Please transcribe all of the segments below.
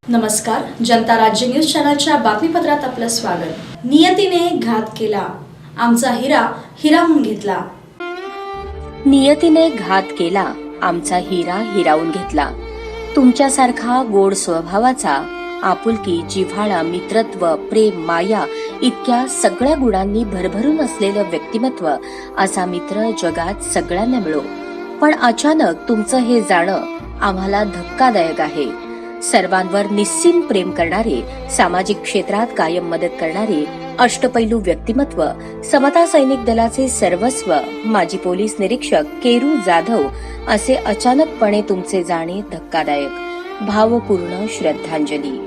नमस्कार, जनता राज्य न्यूज चॅनलच्या बातमीपत्रात आपलं स्वागत। नियतीने घात केला, आमचा हिरा हिरावून घेतला। नियतीने घात केला, आमचा हिरा हिरावून घेतला। तुमच्यासारखा गोड स्वभावाचा, आपुलकी, जिव्हाळा, मित्रत्व, प्रेम, माया इतक्या सगळ्या गुणांनी भरभरून असलेलं व्यक्तिमत्व असा मित्र जगात सगळ्यांना मिळो, पण अचानक तुमचं हे जाणं आम्हाला धक्कादायक आहे। सर्वांवर निस्सीम प्रेम करणारे, सामाजिक क्षेत्रात कायम मदत करणारे, अष्टपैलू व्यक्तिमत्व, समता सैनिक दलाचे सर्वस्व, माजी पोलीस निरीक्षक केरू जाधव असे अचानकपणे तुमचे जाणे धक्कादायक। भावपूर्ण श्रद्धांजली।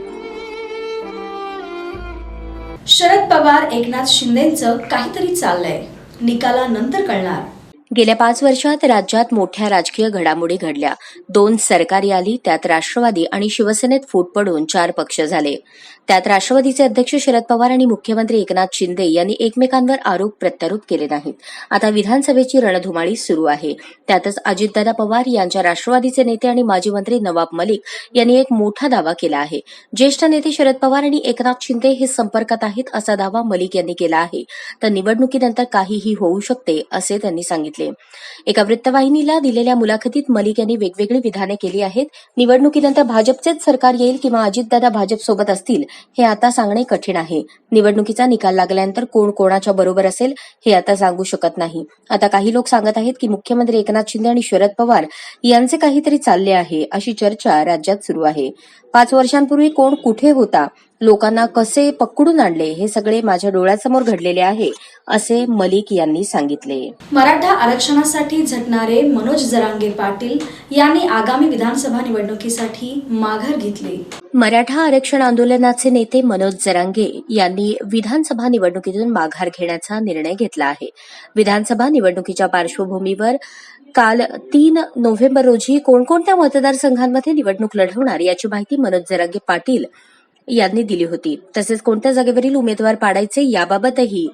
शरद पवार एकनाथ शिंदेंचं काहीतरी चाललंय, निकालानंतर कळणार। गेल्या 5 वर्षात राज्यात मोठ्या राजकीय घडामोडी घडल्या। 2 सरकारी आली, त्यात राष्ट्रवादी आणि शिवसेनेत फूट पडून 4 पक्ष झाले। त्यात राष्ट्रवादीचे अध्यक्ष शरद पवार आणि मुख्यमंत्री एकनाथ शिंदे यांनी एकमेकांवर आरोप प्रत्यारोप केले नाहीत। आता विधानसभेची रणधुमाळी सुरू आहे। त्यातच अजितदादा पवार यांच्या राष्ट्रवादीचे नेते आणि माजी मंत्री नवाब मलिक यांनी एक मोठा दावा केला आहे। ज्येष्ठ नेते शरद पवार आणि एकनाथ शिंदे हे संपर्कात आहेत असा दावा मलिक यांनी केला आहे। तर निवडणुकीनंतर काहीही होऊ शकते असे त्यांनी सांगितले। एका वृत्तवाहिनीला दिलेल्या मुलाखतीत मलिक यांनी वेगवेगळी विधाने केली आहेत। निवडणुकीनंतर भाजपचेच सरकार येईल किंवा अजितदादा भाजपसोबत असतील हे आता सांगणे कठीण आहे। निवडणुकीचा निकाल लागल्यानंतर कोण कोणाच्या बरोबर असेल हे आता सांगू शकत नाही। आता काही लोक सांगत आहेत की मुख्यमंत्री एकनाथ शिंदे आणि शरद पवार यांचे काहीतरी चालले आहे, अशी चर्चा राज्यात सुरू आहे। 5 वर्षांपूर्वी कोण कुठे होता, लोकांना कसे पकडून आणले, हे सगळे माझ्या डोळ्यासमोर घडलेले आहे, असे मलिक यांनी सांगितले। मराठा आरक्षणासाठी झटणारे मनोज जरांगे पाटील यांनी आगामी विधानसभा निवडणुकीसाठी माघार घेतली। मराठा आरक्षण आंदोलनाचे नेते मनोज जरांगे यांनी विधानसभा निवडणुकीतून माघार घेण्याचा निर्णय घेतला आहे। विधानसभा निवडणुकीच्या पार्श्वभूमीवर काल 3 नोव्हेंबर रोजी कोणकोणत्या मतदारसंघांमध्ये निवडणूक लढवणार याची माहिती मनोज जरांगे पाटील यांनी दिली होती। तसेच कोणत्या जागेवरील उमेदवार पाडायचे याबाबतही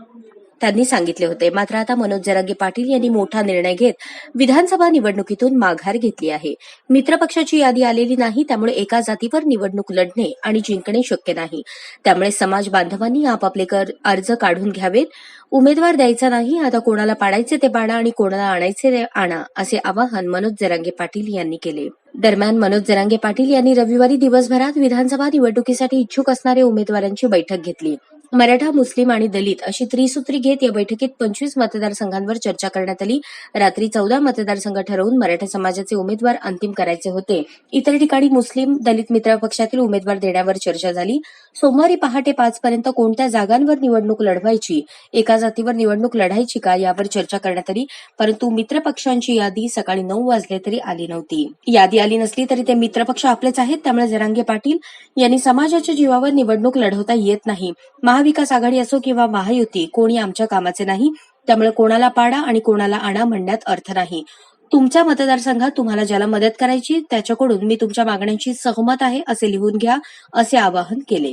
त्यांनी सांगितले होते। मात्र आता मनोज जरांगे पाटील यांनी मोठा निर्णय घेत विधानसभा निवडणुकीतून माघार घेतली आहे। मित्रपक्षाची यादी आलेली नाही, त्यामुळे एका जातीवर निवडणूक लढणे आणि जिंकणे शक्य नाही। त्यामुळे समाज बांधवांनी आपापले अर्ज काढून घ्यावेत। उमेदवार द्यायचा नाही, आता कोणाला पाडायचे ते पाडा आणि कोणाला आणायचे ते आणा, असे आवाहन मनोज जरांगे पाटील यांनी केले। दरम्यान मनोज जरांगे पाटील यांनी रविवारी दिवसभरात विधानसभा निवडणुकीसाठी इच्छुक असणाऱ्या उमेदवारांची बैठक घेतली। मराठा, मुस्लिम आणि दलित अशी त्रिसूत्री घेत या बैठकीत 25 मतदारसंघांवर चर्चा करण्यात आली। रात्री 14 मतदारसंघ ठरवून मराठा समाजाचे उमेदवार अंतिम करायचे होते। इतर ठिकाणी मुस्लिम, दलित मित्रपक्षातील उमेदवार देण्यावर चर्चा झाली। सोमवारी पहाटे 5 पर्यंत कोणत्या जागांवर निवडणूक लढवायची, एका जातीवर निवडणूक लढायची का यावर चर्चा करण्यात आली। परंतु मित्रपक्षांची यादी सकाळी 9 वाजले तरी आली नव्हती। यादी आली नसली तरी ते मित्रपक्ष आपलेच आहेत, त्यामुळे जरांगे पाटील यांनी समाजाच्या जीवावर निवडणूक लढवता येत नाही। महाविकास आघाडी असो किंवा महायुती, कोणी आमच्या कामाचे नाही, त्यामुळे कोणाला पाडा आणि कोणाला आणा म्हणण्यात अर्थ नाही। तुमच्या मतदारसंघात तुम्हाला ज्याला मदत करायची त्याच्याकडून मी तुमच्या मागण्यांशी सहमत आहे असे लिहून घ्या, असे आवाहन केले।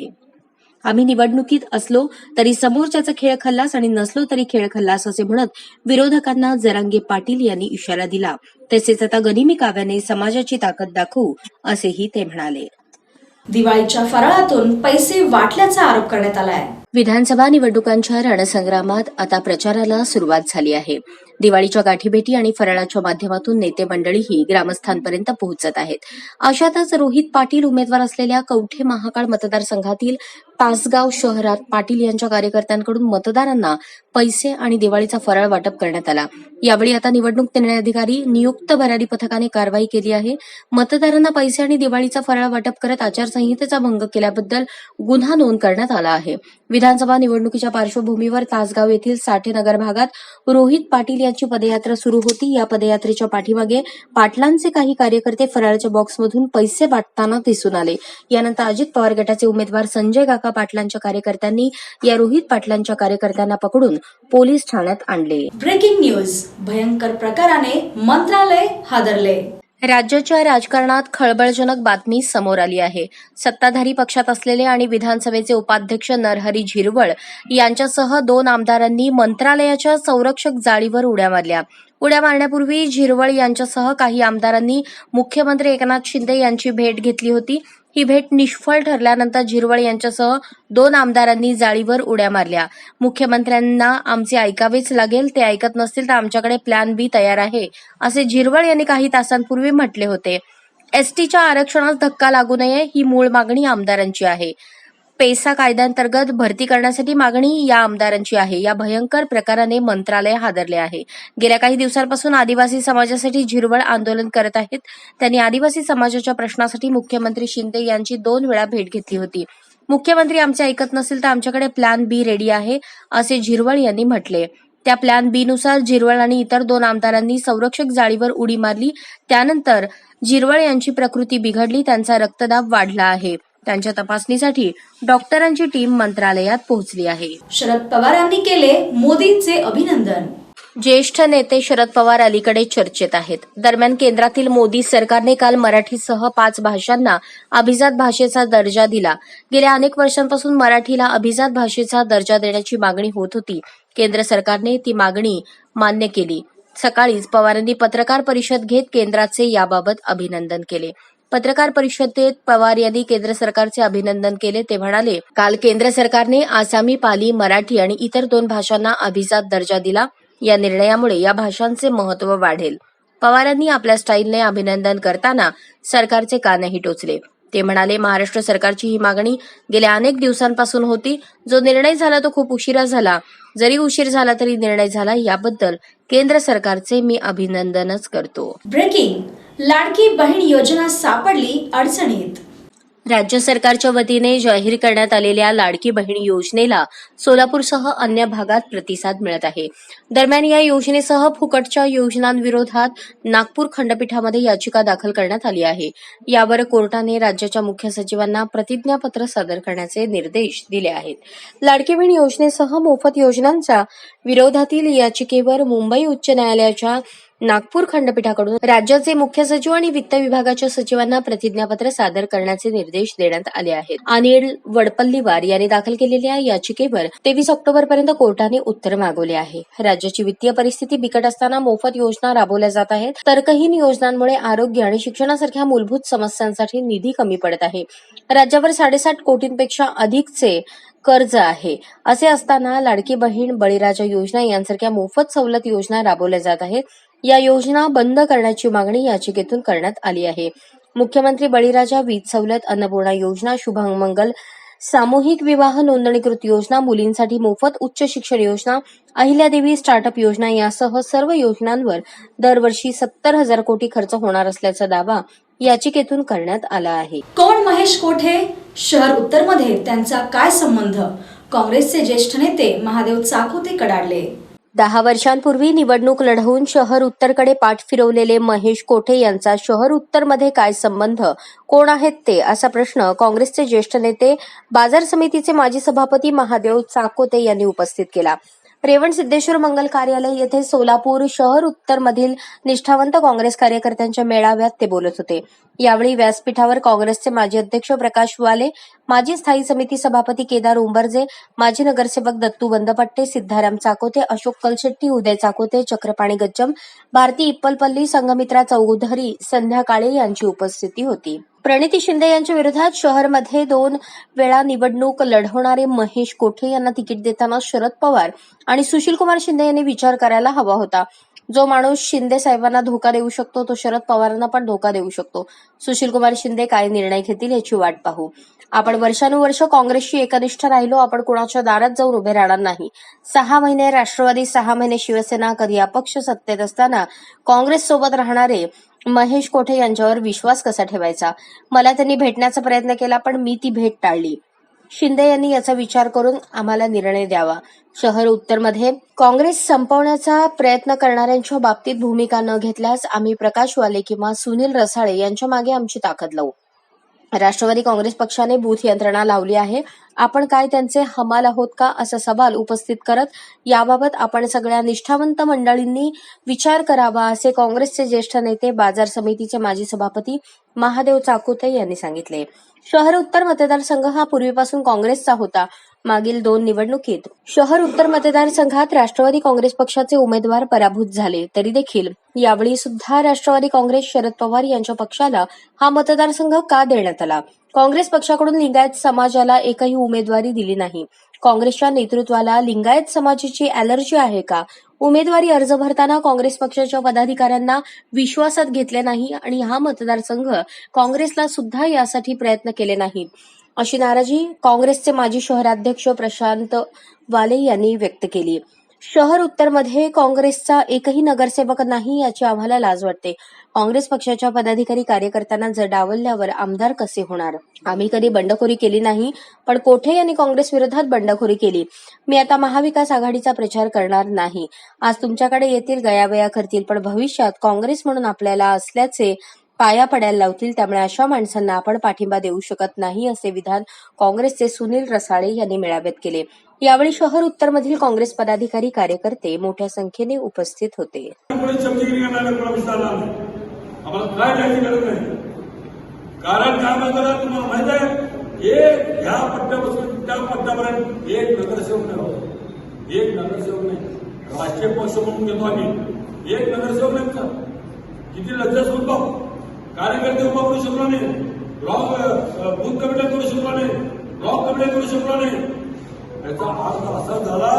आम्ही निवडणुकीत असलो तरी समोरच्याचा खेळ खल्लास आणि नसलो तरी खेळ खल्लास असे म्हणत विरोधकांना जरांगे पाटील यांनी इशारा दिला। तसेच आता गनिमी काव्याने समाजाची ताकद दाखवू, असेही ते म्हणाले। दिवाळीच्या फराळातून पैसे वाटल्याचा आरोप करण्यात आलाय। विधानसभा निवडणुकांच्या रणसंग्रामात आता प्रचाराला सुरुवात झाली आहे। दिवाळीच्या गाठीभेटी आणि फराळाच्या माध्यमातून नेते मंडळीही ग्रामस्थांपर्यंत पोहोचत आहेत। अशातच रोहित पाटील उमेदवार असलेल्या कवठे महाकाळ मतदारसंघातील तासगाव शहरात पाटील यांच्या कार्यकर्त्यांकडून मतदारांना पैसे आणि दिवाळीचा फराळ वाटप करण्यात आला। यावेळी आता निवडणूक निर्णय अधिकारी नियुक्त भरारी पथकाने कारवाई केली आहे। मतदारांना पैसे आणि दिवाळीचा फराळ वाटप करत आचारसंहितेचा भंग केल्याबद्दल गुन्हा नोंद करण्यात आला आहे। विधानसभा निवडणुकीच्या पार्श्वभूमीवर तासगाव येथील साठेनगर भागात रोहित पाटील यांची पदयात्रा सुरू होती। या पदयात्रेच्या पाठीमागे पाटलांचे काही कार्यकर्ते फराळाच्या बॉक्समधून पैसे वाटताना दिसून आले। यानंतर अजित पवार गटाचे उमेदवार संजय काका पाटलांच्या कार्यकर्त्यांनी या रोहित पाटलांच्या कार्यकर्त्यांना पकडून पोलीस ठाण्यात आणले। ब्रेकिंग न्यूज, भयंकर प्रकाराने मंत्रालय हादरले। राज्याच्या राजकारणात खळबळजनक बातमी समोर आली आहे। सत्ताधारी पक्षात असलेले आणि विधानसभेचे उपाध्यक्ष नरहरी झिरवळ यांच्यासह 2 आमदारांनी मंत्रालयाच्या संरक्षक जाळीवर उड्या मारल्या। उड्या मारण्यापूर्वी झिरवळ यांच्यासह काही आमदारांनी मुख्यमंत्री एकनाथ शिंदे यांची भेट घेतली होती। ही भेट निष्फळ ठरल्यानंतर झिरवळ यांच्यासह 2 आमदारांनी जाळीवर उड्या मारल्या. मुख्यमंत्र्यांना आमचे ऐकावेच लागेल, ते ऐकत नसतील तर आमच्याकडे प्लॅन बी तयार आहे, असे झिरवळ यांनी काही तासांपूर्वी म्हटले होते. एसटीच्या आरक्षणास धक्का लागू नये ही मूळ मागणी आमदारांची आहे. पेसा कायद्याअंतर्गत भरती करण्यासाठी मागणी या आमदारांची आहे. या भयंकर प्रकाराने मंत्रालय हादरले आहे. गेल्या काही दिवसांपासून आदिवासी समाजासाठी झिरवळ आंदोलन करत आहेत. त्यांनी आदिवासी समाजाच्या प्रश्नासाठी मुख्यमंत्री शिंदे यांची 2 वेळा भेट घेतली होती. मुख्यमंत्री आमचे ऐकत नसेल तर आमच्याकडे प्लॅन बी रेडी आहे, असे झिरवळ यांनी म्हटले. त्या प्लॅन बी नुसार झिरवळ आणि इतर 2 आमदारांनी संरक्षक जाळीवर उडी मारली. त्यानंतर झिरवळ यांची प्रकृती बिघडली, त्यांचा रक्तदाब वाढला आहे. त्यांच्या तपासणीसाठी डॉक्टरांची टीम मंत्रालयात पोहोचली आहे. शरद पवारांनी केले मोदींचे अभिनंदन. ज्येष्ठ नेते शरद पवार अलीकडे चर्चेत आहेत. दरम्यान केंद्रातील मोदी सरकारने काल मराठीसह 5 भाषांना अभिजात भाषेचा दर्जा दिला. गेल्या अनेक वर्षांपासून मराठीला अभिजात भाषेचा दर्जा देण्याची मागणी होत होती. केंद्र सरकारने ती मागणी मान्य केली. सकाळीच पवारांनी पत्रकार परिषद घेत केंद्राचे याबाबत अभिनंदन केले. पत्रकार परिषदेत पवार यांनी केंद्र सरकारचे अभिनंदन केले. ते म्हणाले, काल केंद्र सरकारने आसामी, पाली, मराठी आणि इतर 2 भाषांना अभिजात दर्जा दिला. या निर्णयामुळे या भाषांचे महत्त्व वाढेल. पवारांनी आपल्या स्टाईलने अभिनंदन करताना सरकारचे कानही टोचले. ते म्हणाले, महाराष्ट्र सरकारची ही मागणी गेल्या अनेक दिवसांपासून होती. जो निर्णय झाला तो खूप उशिरा झाला. जरी उशीर झाला तरी निर्णय झाला. याबद्दल केंद्र सरकारचे मी अभिनंदनच करतो. ब्रेकिंग, लाडकी बहीण योजना सापडली अडचणीत. राज्य सरकारच्या वतीने जाहीर करण्यात आलेल्या लाडकी बहीण योजनेला सोलापूरसह अन्य भागात प्रतिसाद मिळत आहे. दरम्यान या योजनेसह फुकटच्या योजनांविरोधात नागपूर खंडपीठामध्ये याचिका दाखल करण्यात आली आहे. यावर कोर्टाने राज्याच्या मुख्य सचिवांना प्रतिज्ञापत्र सादर करण्याचे निर्देश दिले आहेत. लाडकी बहीण योजनेसह मोफत योजनांच्या विरोधातील याचिकेवर मुंबई उच्च न्यायालयाच्या नागपूर खंडपीठाकडून राज्याचे मुख्य सचिव आणि वित्त विभागाच्या सचिवांना प्रतिज्ञापत्र सादर करण्याचे निर्देश देण्यात आले आहेत. अनिल वडपल्लीवार यांनी दाखल केलेल्या याचिकेवर 23 ऑक्टोबरपर्यंत कोर्टाने उत्तर मागवले आहे. राज्याची वित्तीय परिस्थिती बिकट असताना मोफत योजना राबवल्या जात आहेत. तर्कहीन योजनांमुळे आरोग्य आणि शिक्षणासारख्या मूलभूत समस्यांसाठी निधी कमी पडत आहे. राज्यावर 7.5 कोटींपेक्षा अधिकचे कर्ज आहे. असे असताना लाडकी बहीण, बळीराजा योजना यांसारख्या मोफत सवलत योजना राबवल्या जात आहेत. या योजना बंद करण्याची मागणी याचिकेतून करण्यात आली आहे. मुख्यमंत्री बळीराजा वीज सवलत, अन्नपूर्णा योजना, शुभमंगल सामूहिक विवाह नोंदणीकृत योजना, मुलींसाठी मोफत उच्च शिक्षण योजना, अहिल्यादेवी स्टार्टअप योजना यासह सर्व योजनांवर दरवर्षी 70,000 कोटी खर्च होणार असल्याचा दावा याचिकेतून करण्यात आला आहे. कोण महेश कोठे? शहर उत्तरमध्ये त्यांचा काय संबंध? काँग्रेसचे ज्येष्ठ नेते महादेव चाकोते कडाडले. 10 वर्षांपूर्वी निवडणूक लढवून शहर उत्तरकडे पाठ फिरवलेले महेश कोठे यांचा शहर उत्तरमध्ये काय संबंध? कोण आहेत ते? असा प्रश्न काँग्रेसचे ज्येष्ठ नेते, बाजार समितीचे माजी सभापती महादेव चाकोते यांनी उपस्थित केला. रेवण सिद्धेश्वर मंगल कार्यालय येथे सोलापूर शहर उत्तरमधील निष्ठावंत काँग्रेस कार्यकर्त्यांच्या मेळाव्यात ते बोलत होते. यावेळी व्यासपीठावर काँग्रेसचे माजी अध्यक्ष प्रकाश वाले, माजी स्थायी समिती सभापती केदार उंबरजे, माजी नगरसेवक दत्तू बंदपट्टे, सिद्धाराम चाकोते, अशोक कलशेट्टी, उदय चाकोते, चक्रपाणी गज्जम, भारती इप्पलपल्ली, संघमित्रा चौधरी, संध्या काळे यांची उपस्थिती होती. प्रणिती शिंदे यांच्या विरोधात शहरमध्ये 2 वेळा निवडणूक लढवणारे महेश कोठे यांना तिकीट देताना शरद पवार आणि सुशीलकुमार शिंदे यांनी विचार करायला हवा होता. जो माणूस शिंदे साहेबांना धोका देऊ शकतो तो शरद पवारांना पण धोका देऊ शकतो. सुशीलकुमार शिंदे काय निर्णय घेतील याची वाट पाहू. आपण वर्षानुवर्ष काँग्रेसशी एकनिष्ठ राहिलो. आपण कोणाच्या दारात जाऊन उभे राहणार नाही. 6 महिने राष्ट्रवादी, 6 महिने शिवसेना, कधी अपक्ष सत्तेत असताना काँग्रेस सोबत राहणारे महेश कोठे यांच्यावर विश्वास कसा ठेवायचा? मला त्यांनी भेटण्याचा प्रयत्न केला पण मी ती भेट टाळली. शिंदे यांनी याचा विचार करून आम्हाला निर्णय द्यावा. शहर उत्तरमध्ये काँग्रेस संपवण्याचा प्रयत्न करणाऱ्यांच्या बाबतीत भूमिका न घेतल्यास आम्ही प्रकाश वाले किंवा सुनील रसाळे यांच्या मागे आमची ताकद लावू. राष्ट्रवादी काँग्रेस पक्षाने बूथ यंत्रणा लावली आहे. आपण काय त्यांचे हमाल आहोत का, असा सवाल उपस्थित करत याबाबत आपण सगळ्या निष्ठावंत मंडळींनी विचार करावा, असे काँग्रेसचे ज्येष्ठ नेते, बाजार समितीचे माजी सभापती महादेव चाकोते यांनी सांगितले. शहर उत्तर मतदारसंघ हा पूर्वीपासून काँग्रेसचा होता. मागील 2 निवडणुकीत शहर उत्तर मतदारसंघात राष्ट्रवादी काँग्रेस पक्षाचे उमेदवार पराभूत झाले. तरी देखील यावेळी सुद्धा राष्ट्रवादी काँग्रेस शरद पवार यांच्या पक्षाला हा मतदारसंघ का देण्यात आला? काँग्रेस पक्षाकडून लिंगायत समाजाला एकही उमेदवारी दिली नाही. काँग्रेसच्या नेतृत्वाला लिंगायत समाजाची अॅलर्जी आहे का? उमेदवारी अर्ज भरताना काँग्रेस पक्षाच्या पदाधिकाऱ्यांना विश्वासात घेतले नाही आणि हा मतदारसंघ काँग्रेसला सुद्धा यासाठी प्रयत्न केले नाहीत, अशी नाराजी काँग्रेसचे माजी शहराध्यक्ष प्रशांत वाले यांनी व्यक्त केली. शहर उत्तरमध्ये काँग्रेसचा एकही नगरसेवक नाही याची आम्हाला लाज वाटते. काँग्रेस पक्षाच्या पदाधिकारी कार्यकर्त्यांना जर डावलल्यावर आमदार कसे होणार? आम्ही कधी बंडखोरी केली नाही, पण कोठे यांनी काँग्रेस विरोधात बंडखोरी केली. मी आता महाविकास आघाडीचा प्रचार करणार नाही. आज तुमच्याकडे येतील, गयावया करतील, पण भविष्यात काँग्रेस म्हणून आपल्याला असल्याचे पाया पडायला लावतील. त्यामुळे अशा माणसांना आपण पाठिंबा देऊ शकत नाही, असे विधान काँग्रेसचे सुनील रसाळे यांनी मेळाव्यात केले. यावेळी शहर उत्तरमधील काँग्रेस पदाधिकारी कार्यकर्ते मोठ्या संख्येने उपस्थित होते. आम्हाला काय द्यायची गरज नाही. कारण काय म्हणतात तुम्हाला माहित आहे, एक ह्या पट्ट्यापासून त्या पट्ट्यापर्यंत एक नगरसेवक नाही होत. एक नगरसेवक नाही. राजकीय पक्ष म्हणून घेतो आम्ही, एक नगरसेवक नाही का? किती लज्जाच होतो. कार्यकर्ते उभा करू शकलो नाही, ब्लॉक बूथ कमिट्या करू शकलो नाही, ब्लॉक कमिट्या करू शकलो नाही. याचा अर्थ असा झाला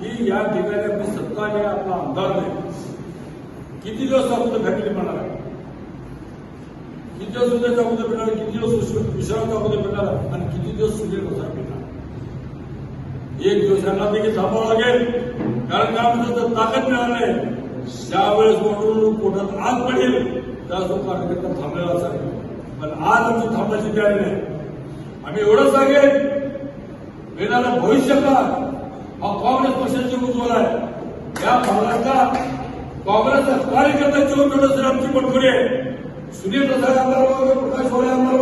की या ठिकाणी आपली सत्ता आहे, आपला आमदार नाही. किती दिवस अगोदर फॅक्टरी म्हणणार आहे, किती दिवस उद्या अगोदर भेटणार, किती दिवस विश्रांत अगोदर भेटणार आणि किती दिवस सुनील प्रसाद भेटणार. एक दिवस यांना देखील थांबावं लागेल. कारण काय म्हणतात, ताकद मिळणार नाही. ज्यावेळेस मोठून पोटात आग पडेल त्यावेळेस तो कार्यकर्ता थांबलेला असाल. पण आज आमची थांबण्याची तयारी नाही. आम्ही एवढं सांगेल, येणारा भविष्यकाळ हा काँग्रेस पक्षाची उज्ज्वल आहे. या भागाचा काँग्रेसचा कार्यकर्ता जीवन आमची बंडखोरी आहे. सुनील प्रसाद आमदार, प्रकाश होळे आमदार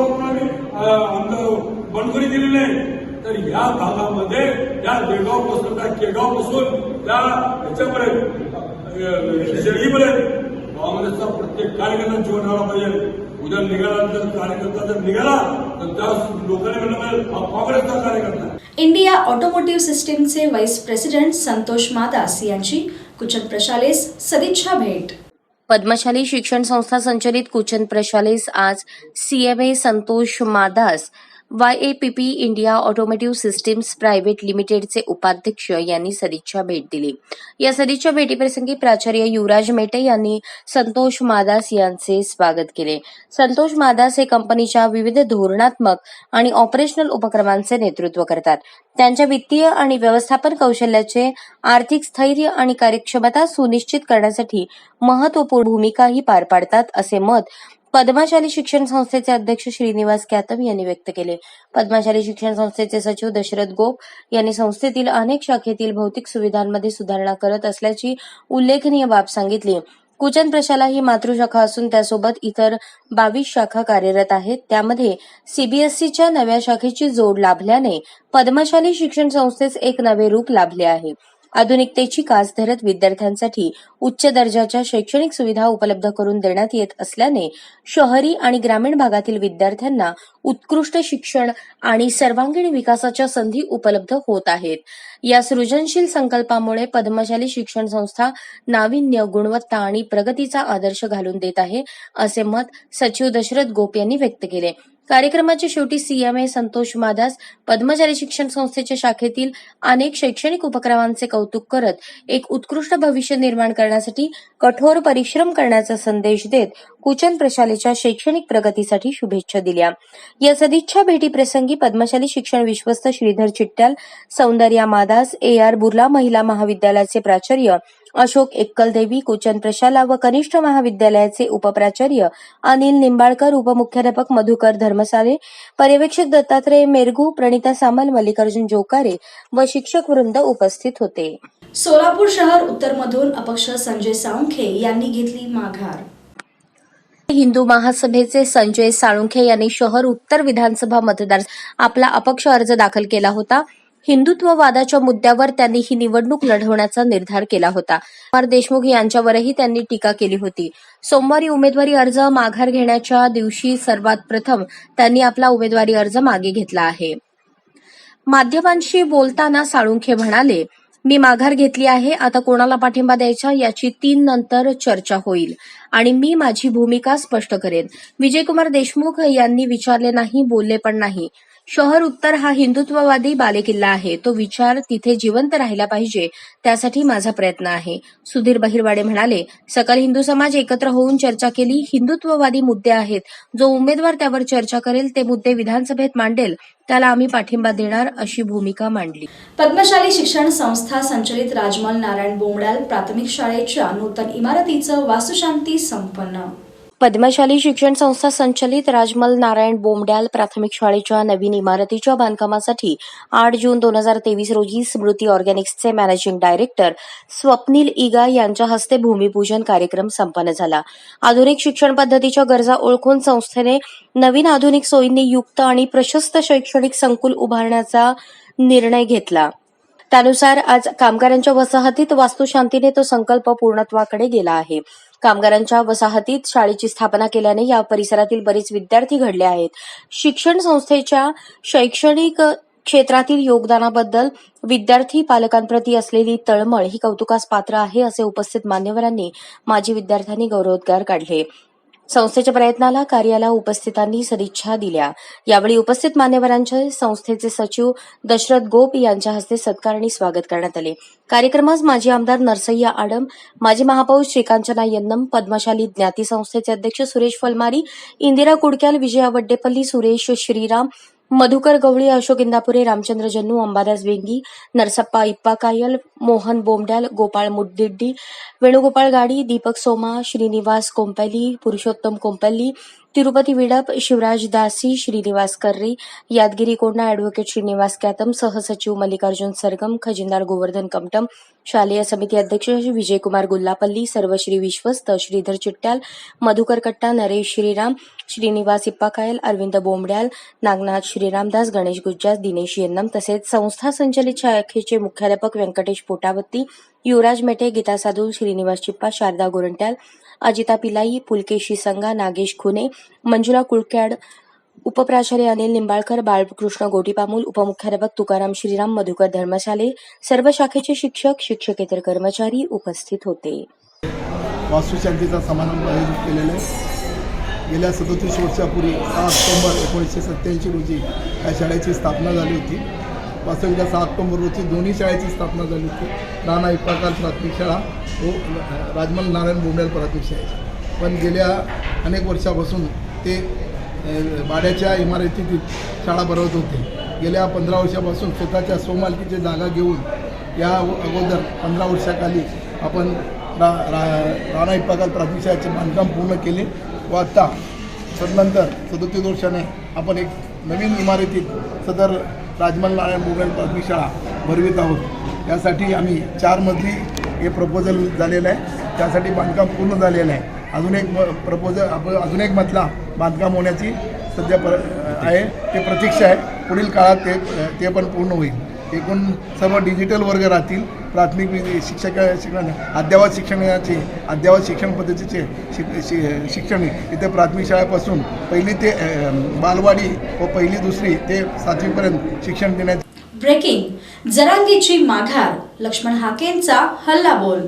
आमदार बंडखोरी दिली नाही. तर या भागामध्ये त्या देगाव पासून, त्या केगाव पासून त्या याच्यापर्यंत शिर्डीपर्यंत काँग्रेसचा प्रत्येक कार्यकर्ता जीवन आला पाहिजे. उद्या निघाला जर कार्यकर्ता जर निघाला तर त्या लोकांनी म्हणलं पाहिजे हा काँग्रेसचा कार्यकर्ता. इंडिया ऑटोमोटिव्ह सिस्टीमचे व्हाईस प्रेसिडेंट संतोष मादास यांची कुचन प्रशालेस सदिच्छा भेट. पद्मशाली शिक्षण संस्था संचलित कुचन प्रशालेस आज CMA Santosh Madas, YAPP India automotive systems private लिमिटेडचे उपाध्यक्ष यांनी सदिच्छा भेट दिली. या सदिच्छा भेटीप्रसंगी प्राचार्य युवराज मेटे यांनी संतोष मादास यांचे स्वागत केले. संतोष मादास हे कंपनीच्या विविध धोरणात्मक आणि ऑपरेशनल उपक्रमांचे नेतृत्व करतात. त्यांच्या वित्तीय आणि व्यवस्थापन कौशल्याचे आर्थिक स्थैर्य आणि कार्यक्षमता सुनिश्चित करण्यासाठी महत्वपूर्ण भूमिकाही पार पाडतात, असे मत पद्मशाली शिक्षण संस्थेचे अध्यक्ष श्रीनिवास कॅतम यांनी व्यक्त केले. पद्मशाली शिक्षण संस्थेचे सचिव दशरथ गोप यांनी संस्थेतील अनेक शाखेतील भौतिक सुविधांमध्ये सुधारणा करत असल्याची उल्लेखनीय बाब सांगितली. कुचन प्रशाला ही मातृशाखा असून त्यासोबत इतर 22 शाखा कार्यरत आहेत. त्यामध्ये सीबीएसईच्या नव्या शाखेची जोड लाभल्याने पद्मशाली शिक्षण संस्थेस एक नवे रूप लाभले आहे. आधुनिकतेची कास धरत विद्यार्थ्यांसाठी उच्च दर्जाच्या शैक्षणिक सुविधा उपलब्ध करून देण्यात येत असल्याने शहरी आणि ग्रामीण भागातील विद्यार्थ्यांना उत्कृष्ट शिक्षण आणि सर्वांगीण विकासाच्या संधी उपलब्ध होत आहेत. या सृजनशील संकल्पामुळे पद्मशाली शिक्षण संस्था नाविन्य, गुणवत्ता आणि प्रगतीचा आदर्श घालून देत आहे, असे मत सचिव दशरथ गोप यांनी व्यक्त केले. कार्यक्रमाच्या शेवटी सीएमए संतोष मादास पद्मशाली शिक्षण संस्थेच्या शाखेतील अनेक शैक्षणिक उपक्रमांचे कौतुक करत एक उत्कृष्ट भविष्य निर्माण करण्यासाठी कठोर परिश्रम करण्याचा संदेश देत कुचन प्रशालेच्या शैक्षणिक प्रगतीसाठी शुभेच्छा दिल्या. या सदिच्छा भेटीप्रसंगी पद्मशाली शिक्षण विश्वस्त श्रीधर चिट्ट्याल, सौंदर्या मादास, AR बुर्ला महिला महाविद्यालयाचे प्राचार्य अशोक एक्कलदेवी, कुचन प्रशाला व कनिष्ठ महाविद्यालयाचे उपप्राचार्य अनिल निंबाळकर, उपमुख्याध्यापक मधुकर धर्मसाले, पर्यवेक्षक दत्तात्रय मेरगू, प्रणिता सामल, मल्लिकार्जुन जोकारे व शिक्षक वृंद उपस्थित होते. सोलापूर शहर उत्तरमधून अपक्ष संजय साळुंखे यांनी घेतली माघार. हिंदू महासभेचे संजय साळुंखे यांनी शहर उत्तर विधानसभा मतदार आपला अपक्ष अर्ज दाखल केला होता. हिंदुत्ववादाच्या मुद्द्यावर त्यांनी ही निवडणूक लढवण्याचा निर्धार केला होता. कुमार देशमुख यांच्यावरही त्यांनी टीका केली होती. सोमवारी उमेदवारी अर्ज माघार घेण्याच्या दिवशी सर्वात प्रथम त्यांनी आपला उमेदवारी अर्ज मागे घेतला आहे. माध्यमांशी बोलताना साळुंखे म्हणाले, मी माघार घेतली आहे. आता कोणाला पाठिंबा द्यायचा याची 3 नंतर चर्चा होईल आणि मी माझी भूमिका स्पष्ट करेन. विजयकुमार देशमुख यांनी विचारले नाही, बोलले पण नाही. शहर उत्तर हा हिंदुत्ववादी बालेकिल्ला आहे. तो विचार तिथे जिवंत राहिला पाहिजे, त्यासाठी माझा प्रयत्न आहे. सुधीर बहिरवाडे म्हणाले, सकल हिंदू समाज एकत्र होऊन चर्चा केली. हिंदुत्ववादी मुद्दे आहेत. जो उमेदवार त्यावर चर्चा करेल, ते मुद्दे विधानसभेत मांडेल, त्याला आम्ही पाठिंबा देणार, अशी भूमिका मांडली. पद्मशाली शिक्षण संस्था संचलित राजमल नारायण बोमडाल प्राथमिक शाळेच्या नूतन इमारतीचं वास्तुशांती संपन्न. पद्मशाली शिक्षण संस्था संचलित राजमल नारायण बोमड्याल प्राथमिक शाळेच्या नवीन इमारतीच्या बांधकामासाठी 8 जून 2023 रोजी स्मृती ऑर्गॅनिक्सचे मॅनेजिंग डायरेक्टर स्वप्नील इगा यांच्या हस्ते भूमिपूजन कार्यक्रम संपन्न झाला. आधुनिक शिक्षण पद्धतीच्या गरजा ओळखून संस्थेने नवीन आधुनिक सोयींनी युक्त आणि प्रशस्त शैक्षणिक संकुल उभारण्याचा निर्णय घेतला. त्यानुसार आज कामगारांच्या वसाहतीत वास्तुशांतीने तो संकल्प पूर्णत्वाकडे गेला आहे. कामगारांच्या वसाहतीत शाळेची स्थापना केल्याने या परिसरातील बरेच विद्यार्थी घडले आहेत. शिक्षण संस्थेच्या शैक्षणिक क्षेत्रातील योगदानाबद्दल विद्यार्थी पालकांप्रती असलेली तळमळ ही कौतुकास पात्र आहे, असे उपस्थित मान्यवरांनी माजी विद्यार्थ्यांनी गौरवोद्गार काढले. संस्थेच्या प्रयत्नाला कार्याला उपस्थितांनी सदिच्छा दिल्या. यावेळी उपस्थित मान्यवरांचे संस्थेचे सचिव दशरथ गोप यांच्या हस्ते सत्कार आणि स्वागत करण्यात आले. कार्यक्रमास माजी आमदार नरसय्या आडम, माजी महापौर श्रीकांचना यन्नम, पद्मशाली ज्ञाती संस्थेचे अध्यक्ष सुरेश फलमारी, इंदिरा कुडक्याल, विजया वड्डेपल्ली, सुरेश श्रीराम, मधुकर गवळी, अशोक इंदापुरे, रामचंद्र जन्नू, अंबादास वेंगी, नरसप्पा इप्पा कायल, मोहन बोमड्याल, गोपाळ मुद्दिड्डी, वेणुगोपाळ गाडी, दीपक सोमा, श्रीनिवास कोंपल्ली, पुरुषोत्तम कोंपल्ली, तिरुपती विडप, शिवराज दासी, श्रीनिवास कर्री, यादगिरी कोंडा, अॅडव्होकेट श्रीनिवास कॅतम, सहसचिव मल्लिकार्जुन सरगम, खजिनदार गोवर्धन कमटम, शालेय समिती अध्यक्ष विजयकुमार गुल्लापल्ली, सर्वश्री विश्वस्त, श्रीधर चिट्ट्याल, मधुकर कट्टा, नरेश श्रीराम, श्रीनिवास इप्पाकायल, अरविंद बोमड्याल, नागनाथ श्रीरामदास, गणेश गुज्जास, दिनेश यन्नम तसेच संस्था संचलित शाखेचे मुख्याध्यापक व्यंकटेश पोटावत्ती, युवराज मेटे, गीता साधू, श्रीनिवास चिप्पा, शारदा गोरंट्याल, अजिता पिलाई, पुलकेशी संगा, नागेश खुने, मंजुला कुळक्याड, उपप्राचार्य अनिल निंबाळकर, बाळकृष्ण गोटीपामूल, उपमुख्याध्यापक तुकाराम श्रीराम, मधुकर धर्मशाले, सर्व शाखेचे शिक्षक, शिक्षकेतर कर्मचारी उपस्थित होते. वास्तुशांतीचा समारंभ आयोजित केलेला आहे. गेल्या 37 वर्षापूर्वी 6 ऑक्टोबर 1987 रोजी या शाळेची स्थापना झाली होती. वास्तविकता 6 ऑक्टोबर रोजी दोन्ही शाळेची स्थापना झाली होती. राणा इप्पाकाल प्राथमिक शाळा व राजमल नारायण बोमड्याल प्राथमिक शाळा. पण गेल्या अनेक वर्षापासून ते भाड्याच्या इमारतीत शाळा भरवत होते. गेल्या 15 वर्षापासून स्वतःच्या स्वमालकीची जागा घेऊन या अगोदर 15 वर्षाखाली आपण राणा इप्पाकाल प्राथमिक शाळेचे बांधकाम पूर्ण केले व आत्ता तदनंतर 37 वर्षाने आपण एक नवीन इमारतीत सदर राजमल नारायण बोमड्याल प्राथमिक शाळा भरवित आहोत. यासाठी आम्ही 4 मजली हे प्रपोजल झालेलं आहे. त्यासाठी बांधकाम पूर्ण झालेलं आहे. अजून एक मजला बांधकाम होण्याची सध्या आहे, ते प्रतीक्षा आहे. पुढील काळात ते पण पूर्ण होईल. एकूण सर्व डिजिटल वर्ग राहतील. प्राथमिक शिक्षण अद्ययावत शिक्षण पद्धतीचे शिक्षण इथे प्राथमिक शाळेपासून पहिली ते बालवाडी व पहिली दुसरी ते 7वीपर्यंत शिक्षण देण्यात. ब्रेकिंग, जरांगेची माघार, लक्ष्मण हाकेंचा हल्लाबोल.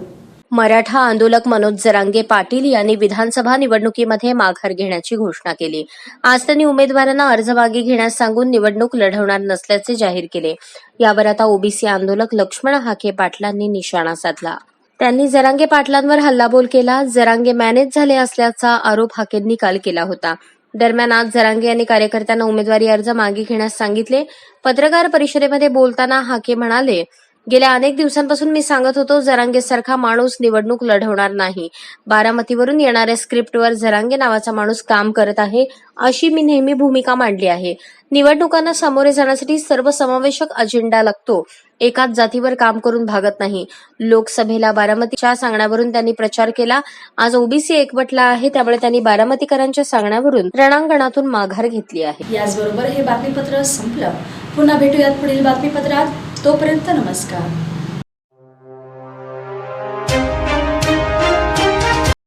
मराठा आंदोलक मनोज जरांगे पाटील यांनी विधानसभा निवडणुकीमध्ये माघार घेण्याची घोषणा केली. आज त्यांनी उमेदवारांना अर्ज मागे घेण्यास सांगून निवडणूक लढवणार नसल्याचे जाहीर केले. यावर आता ओबीसी आंदोलक लक्ष्मण हाके पाटलांनी निशाणा साधला. त्यांनी जरांगे पाटलांवर हल्लाबोल केला. जरांगे मॅनेज झाले असल्याचा आरोप हाकेंनी काल केला होता. दरम्यान आज जरांगे यांनी कार्यकर्त्यांना उमेदवारी अर्ज मागे घेण्यास सांगितले. पत्रकार परिषदेमध्ये बोलताना हाके म्हणाले, गेल्या अनेक दिवसांपासून मी सांगत होतो, जरांगेसारखा माणूस निवडणूक लढवणार नाही. बारामतीवरून येणाऱ्या स्क्रिप्टवर जरांगे नावाचा माणूस काम करत आहे, अशी मी नेहमी भूमिका मांडली आहे. निवडणुकांना सामोरे जाण्यासाठी सर्वसमावेशक अजेंडा लागतो. एकाच जातीवर काम करून भागत नाही. लोकसभेला बारामतीच्या सांगण्यावरून त्यांनी प्रचार केला. आज ओबीसी एकवटला आहे, त्यामुळे त्यांनी बारामतीकरांच्या सांगण्यावरून रणांगणातून माघार घेतली आहे. याचबरोबर हे बातमीपत्र संपलं. पुन्हा भेटूयात पुढील बातमीपत्रात. तोपर्यंत नमस्कार.